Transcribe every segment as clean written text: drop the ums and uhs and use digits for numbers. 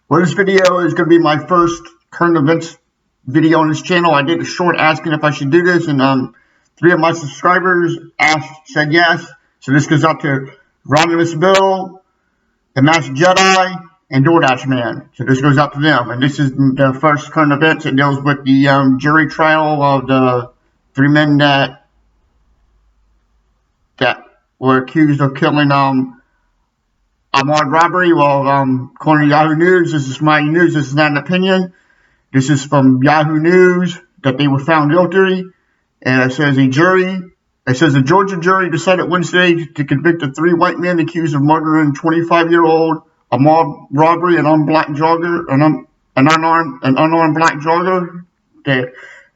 Well, this video is going to be my first current events video on this channel. I did a short asking if I should do this, and 3 of my subscribers said yes. So this goes out to Rodimus Bill, the Master Jedi, and DoorDash Man. So this goes out to them. And this is the first current events. It deals with the jury trial of the 3 men that were accused of killing Ahmaud Arbery. Well, according to Yahoo News, this is my news. This is not an opinion. This is from Yahoo News that they were found guilty. And it says a Georgia jury decided Wednesday to convict the 3 white men accused of murdering 25-year-old Ahmaud Arbery, an unarmed black jogger.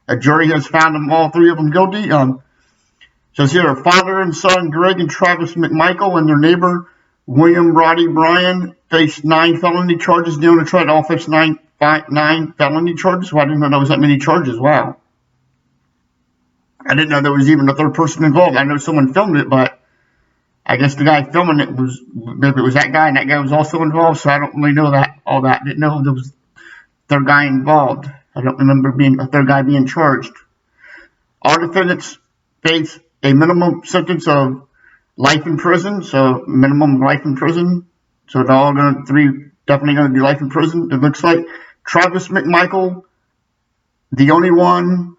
A jury has found them, all 3 of them, guilty. Says here, father and son Greg and Travis McMichael and their neighbor William Roddy Bryan faced 9 felony charges. They only tried to all face 9 felony charges. Well, I didn't know there was that many charges. Wow. I didn't know there was even a 3rd person involved. I know someone filmed it, but I guess the guy filming it maybe it was that guy, and that guy was also involved, so I don't really know all that. Didn't know there was a 3rd guy involved. I don't remember being a 3rd guy being charged. All defendants face a minimum sentence of life in prison, so minimum life in prison. So they're all going to, 3 definitely going to be life in prison, it looks like. Travis McMichael, the only one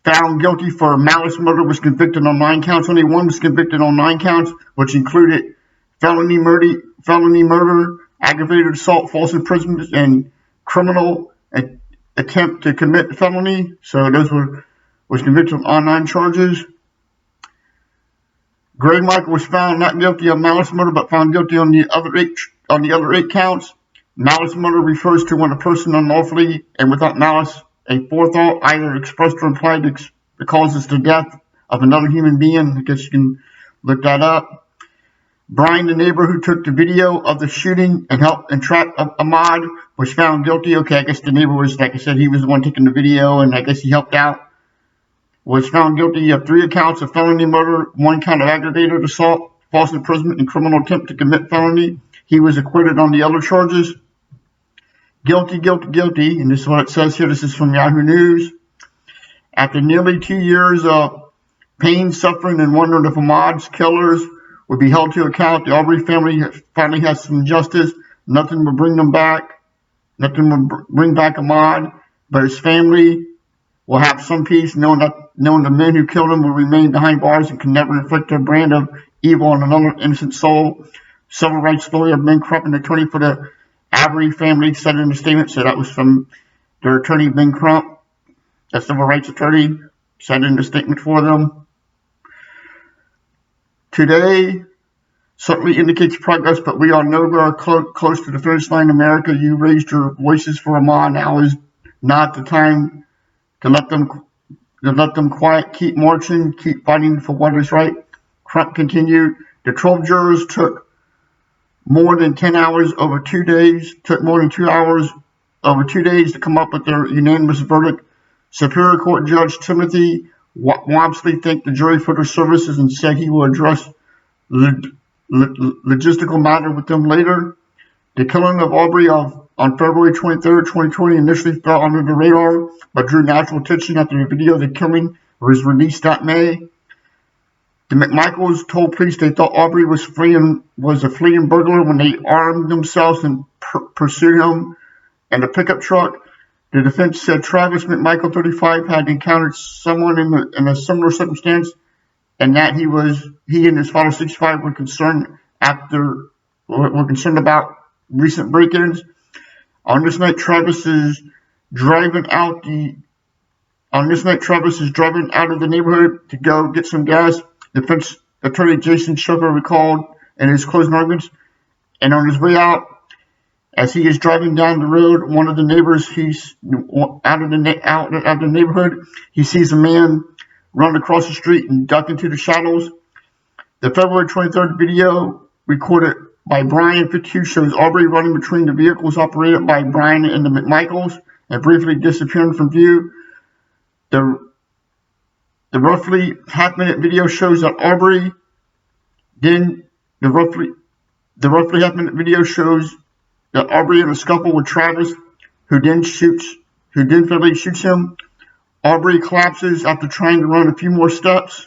found guilty for malice murder, was convicted on 9 counts. Only one was convicted on 9 counts, which included felony murder, aggravated assault, false imprisonment, and criminal attempt to commit felony. So those was convicted on 9 charges. Greg Michael was found not guilty of malice murder, but found guilty on the other 8 counts. Malice murder refers to when a person unlawfully and without malice, a forethought, either expressed or implied, causes the death of another human being. I guess you can look that up. Brian, the neighbor who took the video of the shooting and helped entrap Ahmaud, was found guilty. Okay, I guess the neighbor was, like I said, he was the one taking the video, and I guess he helped out. Was found guilty of 3 counts of felony murder, 1 count of aggravated assault, false imprisonment, and criminal attempt to commit felony. He was acquitted on the other charges. Guilty, guilty, guilty. And this is what it says here. This is from Yahoo News. After nearly 2 years of pain, suffering, and wondering if Ahmaud's killers would be held to account, the Arbery family finally has some justice. Nothing will bring them back. Nothing will bring back Ahmaud, but his family will have some peace, knowing the men who killed him will remain behind bars and can never inflict their brand of evil on another innocent soul. Civil rights lawyer Ben Crump, an attorney for the Arbery family, said in a statement. So that was from their attorney Ben Crump, a civil rights attorney, said in a statement for them. Today certainly indicates progress, but we are nowhere close to the finish line. America, you raised your voices for Ahmaud. Now is not the time to let them quiet, keep marching, keep fighting for what is right. Crump continued. The 12 jurors took more than 10 hours over 2 days, took more than 2 hours over 2 days to come up with their unanimous verdict. Superior Court Judge Timothy Wamsley thanked the jury for their services and said he will address logistical matter with them later. The killing of Arbery on February 23, 2020 initially fell under the radar, but drew national attention after the video of the killing was released that May. The McMichaels told police they thought Arbery was a fleeing burglar when they armed themselves and pursued him in a pickup truck. The defense said Travis McMichael, 35, had encountered someone in a similar circumstance, and that he and his father, 65, were concerned about recent break-ins. On this night, Travis is driving out of the neighborhood to go get some gas. Defense attorney Jason Sugar recalled in his closing arguments, and on his way out, as he is driving down the road, one of the neighbors, he's out of the neighborhood, he sees a man run across the street and duck into the shadows. The February 23rd video recorded by Brian 52 shows Arbery running between the vehicles operated by Brian and the McMichaels and briefly disappearing from view. The roughly half-minute video shows that Arbery then the roughly half-minute video shows that Arbery in a scuffle with Travis, who then fatally shoots him. Arbery collapses after trying to run a few more steps.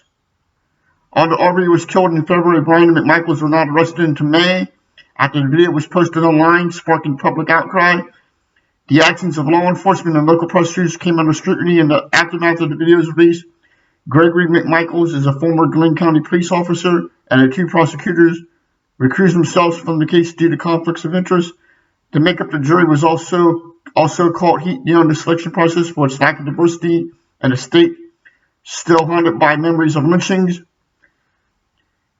Although Arbery was killed in February, Brian and McMichaels were not arrested until May, after the video was posted online, sparking public outcry. The actions of law enforcement and local prosecutors came under scrutiny in the aftermath of the video's release. Gregory McMichaels is a former Glenn County police officer, and the two prosecutors recused themselves from the case due to conflicts of interest. To make up the jury was also caught heat during the selection process for its lack of diversity, and the state still haunted by memories of lynchings.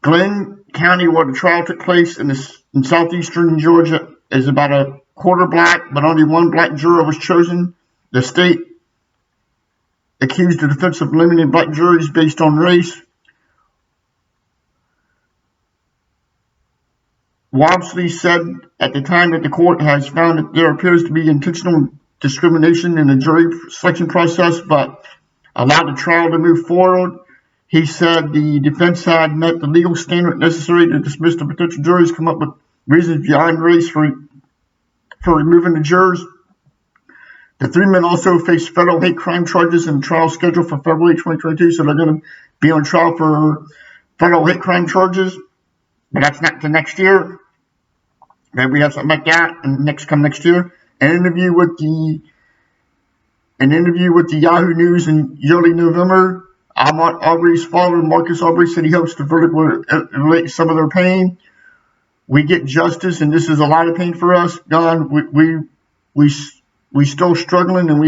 Glenn County, where the trial took place in southeastern Georgia, is about a quarter black, but only one black juror was chosen. The state accused the defense of limiting black juries based on race. Wobsley said at the time that the court has found that there appears to be intentional discrimination in the jury selection process, but allowed the trial to move forward. He said the defense had met the legal standard necessary to dismiss the potential jurors, come up with reasons beyond race for removing the jurors. The three men also face federal hate crime charges and trial scheduled for February 2022, so they're going to be on trial for federal hate crime charges, but that's not to next year. Maybe we have something like that and next year. An interview with the Yahoo News in early November. Ahmaud Arbery's father, Marcus Arbery, said he hopes the verdict will relate some of their pain. We get justice, and this is a lot of pain for us. God, we still struggling, and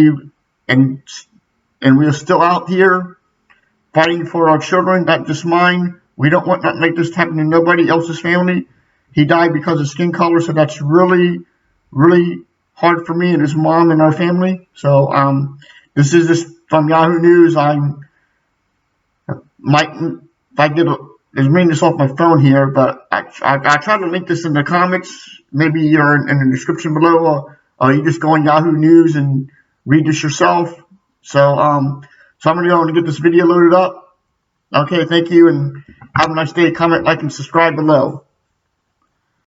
we are still out here fighting for our children, not just mine. We don't want nothing like this to happen to nobody else's family. He died because of skin color, so that's really, really hard for me and his mom and our family. So this is just from Yahoo News. There's reading this off my phone here, but I try to link this in the comments, maybe or in the description below, or you just go on Yahoo News and read this yourself. So I'm going to go and get this video loaded up. Okay, thank you, and have a nice day. Comment, like, and subscribe below.